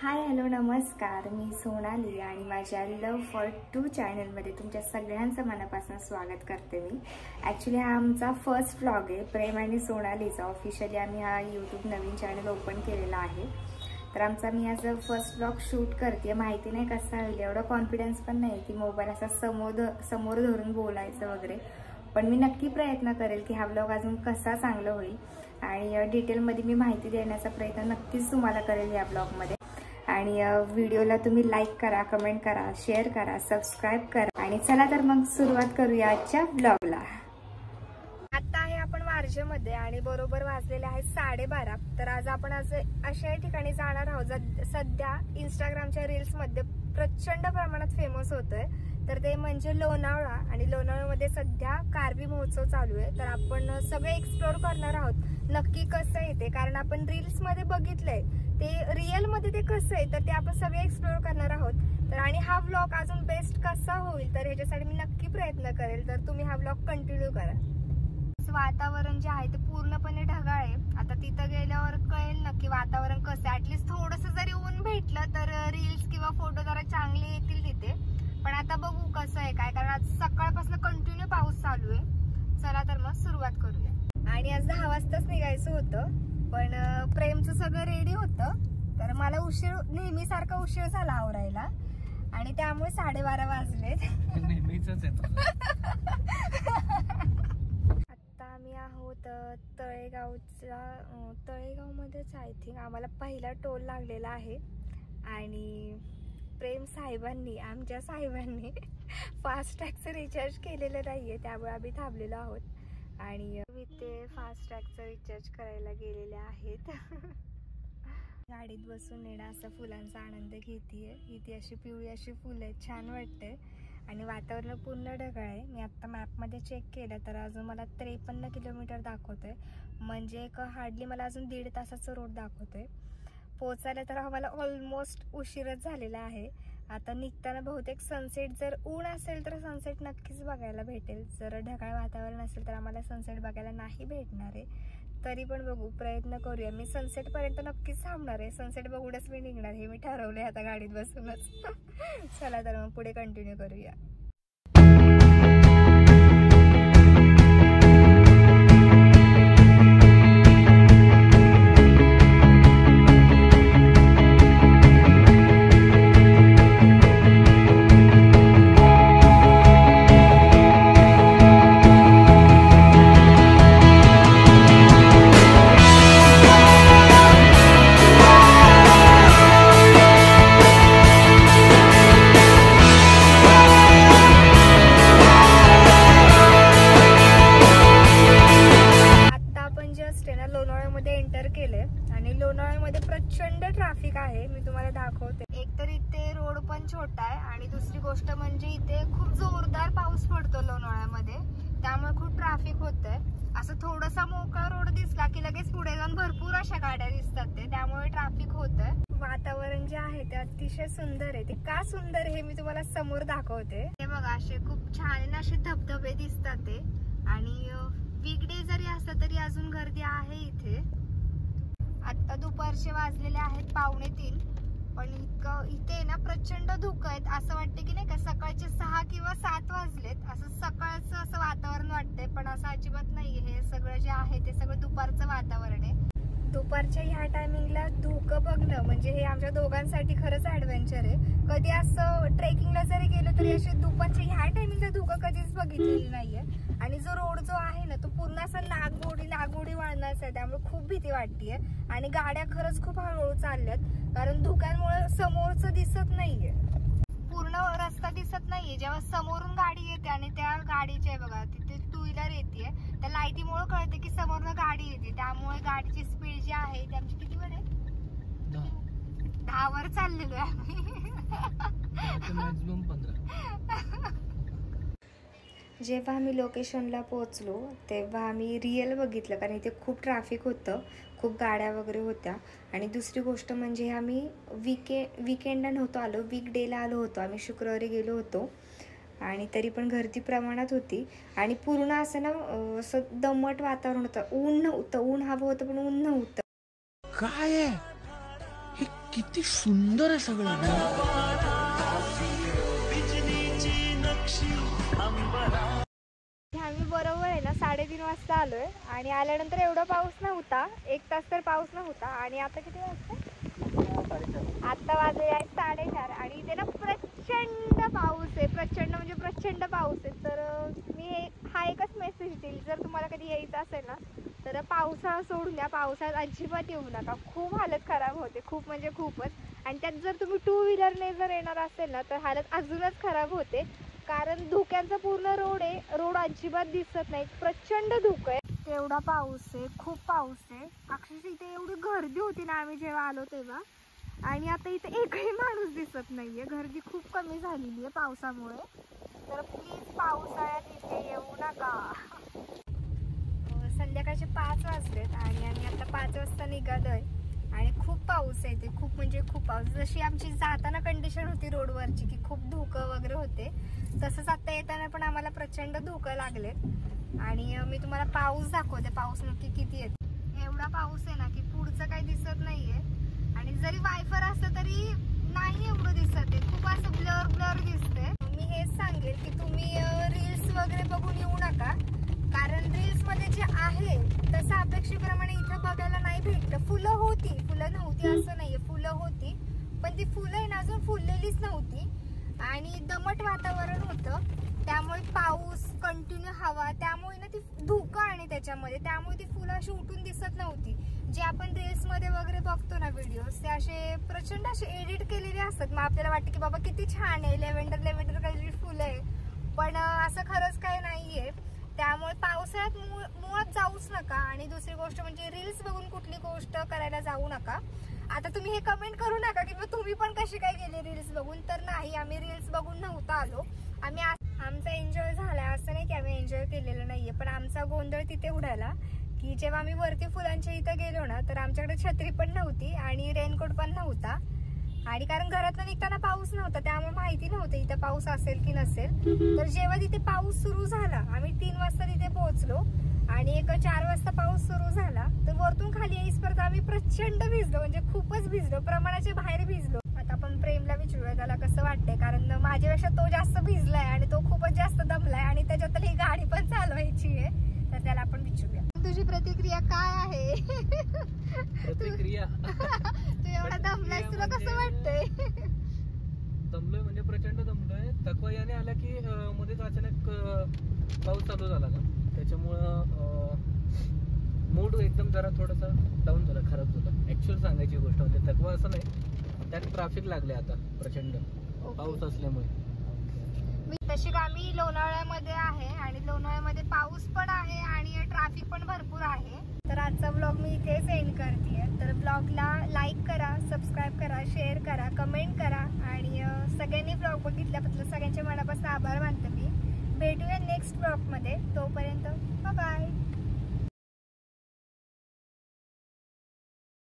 Hi hello नमस्कार, मी सोनाली आणि माझ्या लव फॉर टू चॅनलमध्ये तुमच्या सगळ्यांचं मनापासून स्वागत करते। मी ॲक्च्युली हा आमचा फर्स्ट व्लॉग आहे, प्रेम आणि सोनालीचा। ऑफिशियली आम्ही हा यूट्यूब नवीन चॅनल ओपन केलेला आहे। तर आमचा मी आज फर्स्ट व्लॉग शूट करते। माहिती नाही कसा होईल, एवढा कॉन्फिडन्स पण नाही की मोबाईल असा समोर धरून बोलायचं वगैरे, पण मी नक्की प्रयत्न करेल की हा व्लॉग अजून कसा चांगला होईल आणि डिटेलमध्ये मी माहिती देण्याचा प्रयत्न नक्कीच तुम्हाला करेल या ब्लॉगमध्ये। आणि व्हिडिओला तुम्ही लाईक करा, कमेंट करा, शेअर करा, सबस्क्राईब करा आणि चला तर मग सुरुवात करूया आजच्या ब्लॉगला। आता आहे आपण वारजेमध्ये आणि बरोबर वाजलेले आहेत 12:30। तर आज आपण अशा ठिकाणी जाणार आहोत सध्या इंस्टाग्रामच्या रील्स मध्ये प्रचंड प्रमाणात फेमस होतोय। तर ते म्हणजे लोणावळा, आणि लोणावळ्यामध्ये सध्या कारवी महोत्सव चालू आहे। तर आपण सगळे एक्सप्लोर करणार आहोत नक्की कसं आहे ते, कारण आपण रील्स मध्ये बघितलंय ते रिअल मध्ये ते कसं आहे, तर ते आपण सगळे एक्सप्लोर करणार आहोत। तर आणि हा व्लॉग अजून बेस्ट कसा होईल तर ह्याच्यासाठी मी नक्की प्रयत्न करेल। तर तुम्ही हा व्लॉग कंटिन्यू करा। वातावरण जे आहे ते पूर्णपणे ढगाळ आहे। आता तिथं गेल्यावर कळेल नक्की वातावरण कसं आहे। ऍटलीस्ट थोडंसं जरी ऊन भेटलं तर रील्स किंवा फोटो जरा चांगले येतील तिथे। पण आता बघू कसं आहे काय, कारण आज सकाळपासून कंटिन्यू पाऊस चालू आहे। चला तर मग सुरुवात करूया। आणि आज 10 वाजताच निघायचं होतं, पण प्रेमचं सगळं रेडी होतं, तर मला नेहमी सारखा उशीर झाला आवरायला आणि त्यामुळे 12:30 वाजले। आता आम्ही आहोत तळेगाव मध्येच। आय थिंक आम्हाला पहिला टोल लागलेला आहे आणि प्रेम साहेबांनी, आमच्या साहेबांनी फास्टॅगचं रिचार्ज केलेलं नाहीये, त्यामुळे आम्ही थांबलेलो आहोत आणि ते फास्टॅगचं रिचार्ज करायला गेलेले आहेत। गाडीत बसून येणं असा फुलांचा आनंद घेतीये। इथे अशी पिवळी अशी फुलं आहेत, छान वाटते आणि वातावरण पूर्ण ढगाळ आहे। मी आता मॅपमध्ये चेक केलं तर अजून मला 53 किलोमीटर दाखवतोय, म्हणजे एक हार्डली मला अजून 1.5 तासाचं रोड दाखवतोय। पोहोचायला तर आम्हाला ऑलमोस्ट उशीरच झालेला आहे। आता निघताना बहुतेक सनसेट, जर ऊन असेल तर सनसेट नक्कीच बघायला भेटेल, जर ढगाळ वातावरण असेल तर आम्हाला सनसेट बघायला नाही भेटणार आहे। तरी पण बघू, प्रयत्न करूया। मी सनसेट पर्यंत नक्कीच थांबणार आहे, सनसेट बघूनच मी निघणार हे मी ठरवलंय आता गाडीत बसूनच। चला तर मग पुढे कंटिन्यू करूया। लोणावळ्यामध्ये एंटर केले आणि लोणावळ्यामध्ये प्रचंड ट्रॅफिक आहे, मी तुम्हाला दाखवते। एक तर इथे रोड पण छोटा आहे आणि दुसरी गोष्ट म्हणजे इथे खूप जोरदार पाऊस पडतो लोणावळ्यामध्ये, त्यामुळे खूप ट्रॅफिक होतंय। असं थोडासा मोकळा रोड दिसला की लगेच पुढे जाऊन भरपूर अशा गाड्या दिसतात त्यामुळे ट्रॅफिक होतंय। वातावरण जे आहे ते अतिशय सुंदर आहे। ते का सुंदर हे मी तुम्हाला समोर दाखवते। हे बघा, असे खूप छान असे धबधबे दिसतात ते, आणि वीकडे जरी असलं तरी अजून गर्दी आहे इथे। आता दुपारचे वाजलेले आहेत 2:45, पण इथे ना प्रचंड धुकं आहेत। असं वाटतं की नाही का सकाळचे 6 किंवा 7 वाजलेत, असं सकाळचं असं वातावरण वाटतंय, पण असं अजिबात नाहीये। हे सगळं जे आहे ते सगळं दुपारचं वातावरण आहे। दुपारच्या ह्या टायमिंगला धुकं बघणं म्हणजे हे आमच्या दोघांसाठी खरंच ॲडव्हेंचर आहे। कधी असं ट्रेकिंगला जरी गेलो तरी असे दुपारच्या ह्या टायमिंगला धुकं कधीच बघितलेलं नाहीये। आणि जो रोड जो आहे ना तो पूर्ण असा नागमोडी वाळण्याचा आहे, त्यामुळे खूप भीती वाटतेय आणि गाड्या खरंच खूप हळूहळू चालल्यात, कारण धुक्यांमुळे समोरचं दिसत नाहीये, पूर्ण रस्ता दिसत नाहीये। जेव्हा समोरून गाडी येते आणि त्या गाडीचे बघा तिथे 2 व्हीलर येते, त्या लाईटीमुळे कळते की समोरनं गाडी येते, त्यामुळे गाडीची स्पीड जी आहे ती आमची किती वर आहे, 10 वर चाललेलो आहे आम्ही। 15। जेव्हा आम्ही लोकेशनला पोहोचलो तेव्हा आम्ही रिअल बघितलं, कारण इथे खूप ट्रॅफिक होतं, खूप गाड्या वगैरे होत्या। आणि दुसरी गोष्ट म्हणजे आम्ही वीकेंडला नव्हतो आलो, वीकडेला आलो होतो। आम्ही शुक्रवारी गेलो होतो आणि तरी पण गर्दी प्रमाणात होती आणि पूर्ण असं ना असं दमट वातावरण होतं। ऊन नव्हतं, ऊन हवं होतं पण ऊन नव्हतं। काय आहे हे, किती सुंदर आहे सगळं. आम्ही बरोबर आहे ना 3:30 वाजता आलोय आणि आल्यानंतर एवढा पाऊस नव्हता, 1 तास तर पाऊस नव्हता. आणि आता किती वाजता? आता वाजले आहे 4:30 आणि इथे ना प्रचंड पाऊस आहे. प्रचंड म्हणजे प्रचंड पाऊस आहे. तर मी हा एकच मेसेज देईल, जर तुम्हाला कधी यायचं असेल ना तर पावसाळा सोडून द्या, पावसाळ्यात अजिबात येऊ नका. खूप हालत खराब होते, खूप म्हणजे खूपच. आणि त्यात जर तुम्ही 2 व्हीलरने जर येणार असेल ना तर हालत अजूनच खराब होते, कारण धुक्यांचा पूर्ण रोड आहे. रोड अजिबात दिसत नाही, प्रचंड धुकं आहे. एवढा पाऊस आहे, खूप पाऊस आहे. अक्षरशः इथे एवढी गर्दी होती ना आम्ही जेव्हा आलो तेव्हा, आणि आता इथे एकही माणूस दिसत नाहीये. गर्दी खूप कमी झालेली आहे पावसामुळे. तर प्लीज पावसाळ्यात इथे येऊ नका. संध्याकाळचे 5 वाजलेत आणि आम्ही आता 5 वाजता निघालोय आणि खूप पाऊस आहे इथे, खूप म्हणजे खूप पाऊस. जशी आमची जाताना कंडिशन होती रोडवरची की खूप धुकं वगैरे होते, तसंच आता येताना पण आम्हाला प्रचंड धुकं लागले. आणि मी तुम्हाला पाऊस दाखवते, पाऊस नक्की किती येते. एवढा पाऊस आहे ना की पुढचं काही दिसत नाहीये. आणि जरी वायफर असतं तरी नाही एवढं दिसत आहे, खूप असं ब्लर ब्लर दिसतंय. मी हेच सांगेल की तुम्ही रील्स वगैरे बघून येऊ नका, कारण रील्स मध्ये जे आहे तसं अपेक्षेप्रमाणे इथं बघायला नाही भेटलं. फुलं होती, फुलं नव्हती असं नाहीये, फुलं होती, पण ती फुलं आहे ना अजून फुललेलीच नव्हती. आणि दमट वातावरण होतं, त्यामुळे पाऊस कंटिन्यू हवा, त्यामुळे ना ती धुकं आणि त्यामुळे ती फुलं अशी उठून दिसत नव्हती. जे आपण रील्स मध्ये वगैरे बघतो ना व्हिडिओज, ते असे प्रचंड असे एडिट केलेले असतात. मग आपल्याला वाटतं की बाबा किती छान आहे, लेव्हेंडर काहीतरी फुलं आहे, पण असं खरंच काही नाहीये. त्यामुळे पावसाळ्यात मुळात जाऊच नका. आणि दुसरी गोष्ट म्हणजे रील्स बघून कुठली गोष्ट करायला जाऊ नका. आता तुम्ही हे कमेंट करू नका की तुम्ही पण कशी काय गेले रील्स बघून, तर नाही, आम्ही रील्स बघून नव्हता आलो. आम्ही आमचा एन्जॉय झालाय, असं नाही की आम्ही एन्जॉय केलेलं नाहीये, पण आमचा गोंधळ तिथे उडाला की जेव्हा आम्ही वरती फुलांच्या इथं गेलो ना तर आमच्याकडे छत्री पण नव्हती आणि रेनकोट पण नव्हता. आणि कारण घरातून निघताना पाऊस नव्हता, त्यामुळे माहिती नव्हतं इथं पाऊस असेल की नसेल. तर जेव्हा तिथे पाऊस सुरू झाला, आम्ही 3 वाजता तिथे पोहोचलो आणि 4 वाजता पाऊस सुरू झाला, तर वरतून खाली येईसपर्यंत आम्ही प्रचंड भिजलो, म्हणजे खूपच भिजलो, प्रमाणाच्या बाहेर भिजलो. आता आपण प्रेमला विचारूया त्याला कसं वाटतंय, कारण माझ्यापेक्षा तो जास्त भिजलाय आणि तो खूपच जास्त दमलाय आणि त्याच्यात ही गाडी पण चालवायची आहे. तर त्याला आपण विचारूया, तुझी प्रतिक्रिया काय आहे? प्रतिक्रिया तू एवढा दमलाय, तुला कसं वाटतंय? दमलोय म्हणजे प्रचंड दमलोय. थकवा याने आला की मध्येच अचानक पाऊस चालू झाला ना, त्याच्यामुळं मूड एकदम जरा थोडासा डाऊन झाला, खराब झाला. ऍक्च्युअल सांगायची गोष्ट म्हणजे थकवा असं नाही, त्यात ट्रॅफिक लागले आता प्रचंड पाऊस असल्यामुळे. तशी आम्ही लोणावळ्यामध्ये आहे आणि लोणावळ्यामध्ये पाऊस पण आहे आणि ट्रॅफिक पण भरपूर आहे. तर आजचा ब्लॉग मी इथेच एंड करते. तर ब्लॉगला लाईक करा, सबस्क्राईब करा, शेअर करा, कमेंट करा आणि सगळ्यांनी ब्लॉग बघितल्याबद्दल सगळ्यांच्या मनापासून आभार मानते मी. भेटूया नेक्स्ट ब्लॉगमध्ये, तोपर्यंत बाय बाय.